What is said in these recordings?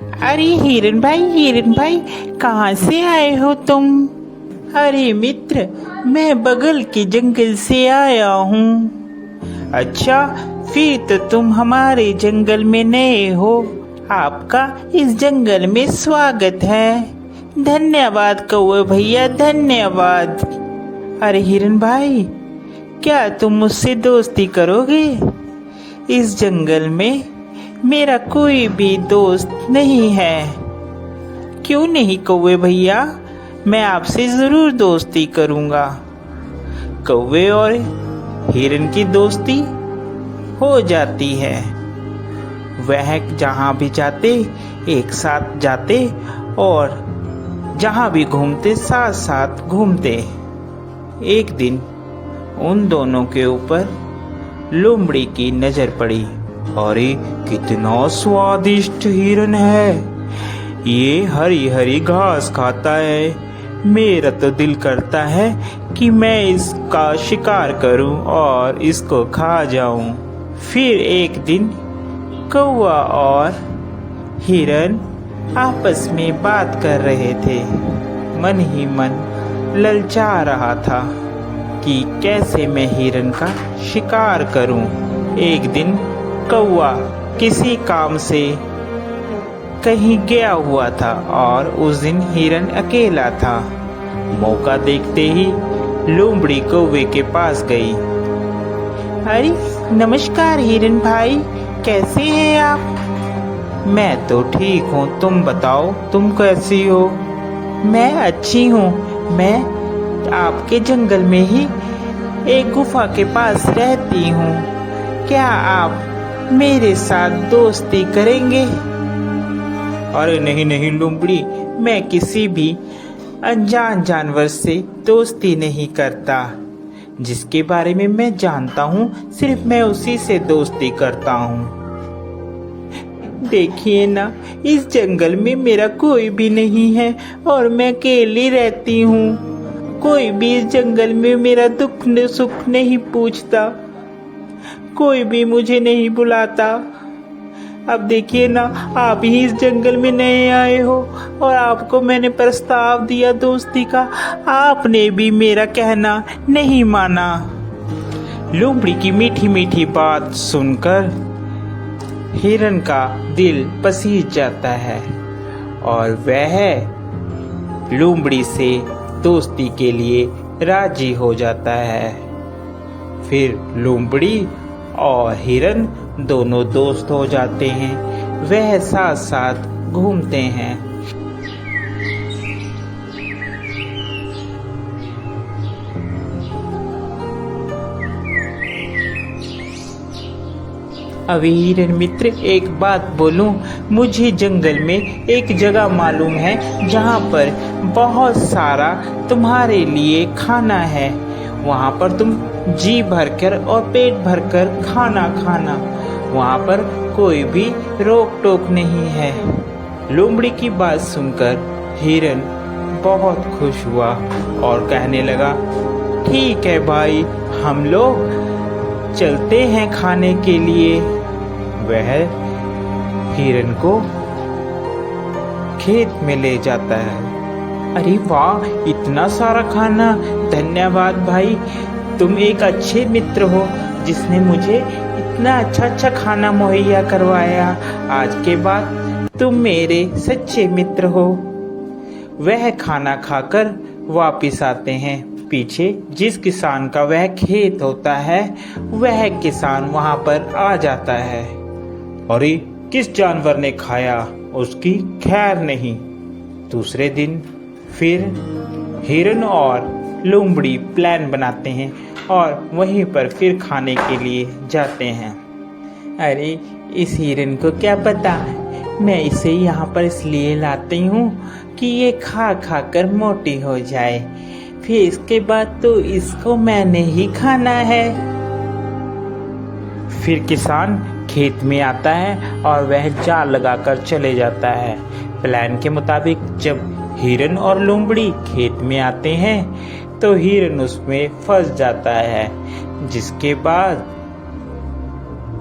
अरे हिरन भाई, कहाँ से आए हो तुम? अरे मित्र, मैं बगल के जंगल से आया हूँ। अच्छा, फिर तो तुम हमारे जंगल में नए हो। आपका इस जंगल में स्वागत है। धन्यवाद कौवे भैया, धन्यवाद। अरे हिरन भाई, क्या तुम मुझसे दोस्ती करोगे? इस जंगल में मेरा कोई भी दोस्त नहीं है। क्यों नहीं कौवे भैया, मैं आपसे जरूर दोस्ती करूंगा। कौवे और हिरन की दोस्ती हो जाती है। वह जहाँ भी जाते एक साथ जाते और जहाँ भी घूमते साथ साथ घूमते। एक दिन उन दोनों के ऊपर लोमड़ी की नजर पड़ी। अरे कितना स्वादिष्ट हिरन है, ये हरी हरी घास खाता है। मेरा तो दिल करता है कि मैं इसका शिकार करूं और इसको खा जाऊं। फिर एक दिन कौवा और हिरन आपस में बात कर रहे थे। मन ही मन ललचा रहा था कि कैसे मैं हिरन का शिकार करूं। एक दिन कौवा किसी काम से कहीं गया हुआ था और उस दिन हिरन अकेला था। मौका देखते ही लोमड़ी कौवे के पास गई। अरे नमस्कार हिरन भाई, कैसे हैं आप? मैं तो ठीक हूँ, तुम बताओ तुम कैसी हो? मैं अच्छी हूँ। मैं आपके जंगल में ही एक गुफा के पास रहती हूँ। क्या आप मेरे साथ दोस्ती करेंगे? अरे नहीं नहीं लोमड़ी, मैं किसी भी अनजान जानवर से दोस्ती नहीं करता। जिसके बारे में मैं जानता हूँ सिर्फ मैं उसी से दोस्ती करता हूँ। देखिए ना, इस जंगल में मेरा कोई भी नहीं है और मैं अकेली रहती हूँ। कोई भी इस जंगल में मेरा दुख सुख नहीं पूछता, कोई भी मुझे नहीं बुलाता। अब देखिए ना, आप ही इस जंगल में नए आए हो और आपको मैंने प्रस्ताव दिया दोस्ती का, आपने भी मेरा कहना नहीं माना। लोमड़ी की मीठी मीठी बात सुनकर हिरन का दिल पसीज जाता है और वह लोमड़ी से दोस्ती के लिए राजी हो जाता है। फिर लोमड़ी और हिरन दोनों दोस्त हो जाते हैं। वह साथ साथ घूमते हैं। अभी हिरन मित्र, एक बात बोलूं, मुझे जंगल में एक जगह मालूम है जहाँ पर बहुत सारा तुम्हारे लिए खाना है। वहाँ पर तुम जी भरकर और पेट भरकर खाना खाना। वहाँ पर कोई भी रोक टोक नहीं है। लोमड़ी की बात सुनकर हिरन बहुत खुश हुआ और कहने लगा, ठीक है भाई, हम लोग चलते हैं खाने के लिए। वह हिरन को खेत में ले जाता है। अरे वाह, इतना सारा खाना! धन्यवाद भाई, तुम एक अच्छे मित्र हो जिसने मुझे इतना अच्छा खाना मुहैया करवाया। आज के बाद तुम मेरे सच्चे मित्र हो। वह खाना खाकर वापिस आते हैं। पीछे जिस किसान का वह खेत होता है, वह किसान वहां पर आ जाता है। अरे किस जानवर ने खाया, उसकी खैर नहीं। दूसरे दिन फिर हिरन और लोमड़ी प्लान बनाते हैं और वहीं पर फिर खाने के लिए जाते हैं। अरे इस हिरन को क्या पता, मैं इसे यहाँ पर इसलिए लाती हूँ कि ये खा खा कर मोटी हो जाए, फिर इसके बाद तो इसको मैंने ही खाना है। फिर किसान खेत में आता है और वह जाल लगाकर चले जाता है। प्लान के मुताबिक जब हिरन और लोमड़ी खेत में आते हैं तो हिरन उसमें फंस जाता है, जिसके बाद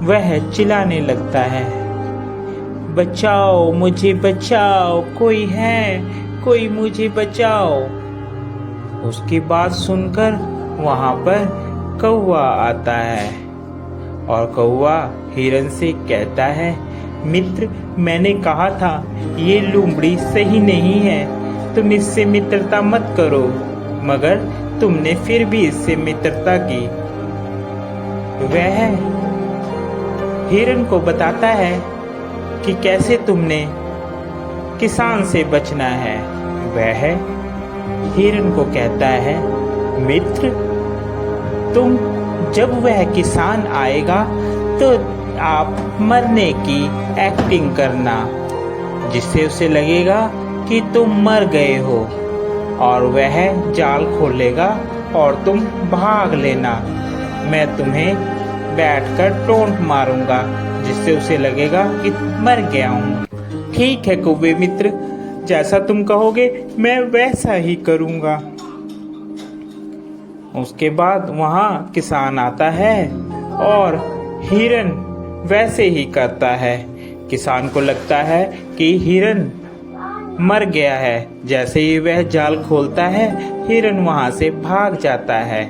वह चिल्लाने लगता है, बचाओ, मुझे बचाओ, कोई है, कोई मुझे बचाओ। उसकी बात सुनकर वहां पर कौवा आता है और कौवा हिरन से कहता है, मित्र, मैंने कहा था ये लोमड़ी सही नहीं है, तुम इससे मित्रता मत करो, मगर तुमने फिर भी इससे मित्रता की। वह हिरन को बताता है कि कैसे तुमने किसान से बचना है। वह हिरन को कहता है, मित्र, तुम जब वह किसान आएगा तो आप मरने की एक्टिंग करना, जिससे उसे लगेगा कि तुम मर गए हो, और वह जाल खोलेगा और तुम भाग लेना। मैं तुम्हें बैठकर टोंट मारूंगा, जिससे उसे लगेगा कि मर गया हूँ। ठीक है कौवे मित्र, जैसा तुम कहोगे मैं वैसा ही करूँगा। उसके बाद वहाँ किसान आता है और हिरन वैसे ही करता है। किसान को लगता है कि हिरन मर गया है। जैसे ही वह जाल खोलता है, हिरन वहाँ से भाग जाता है।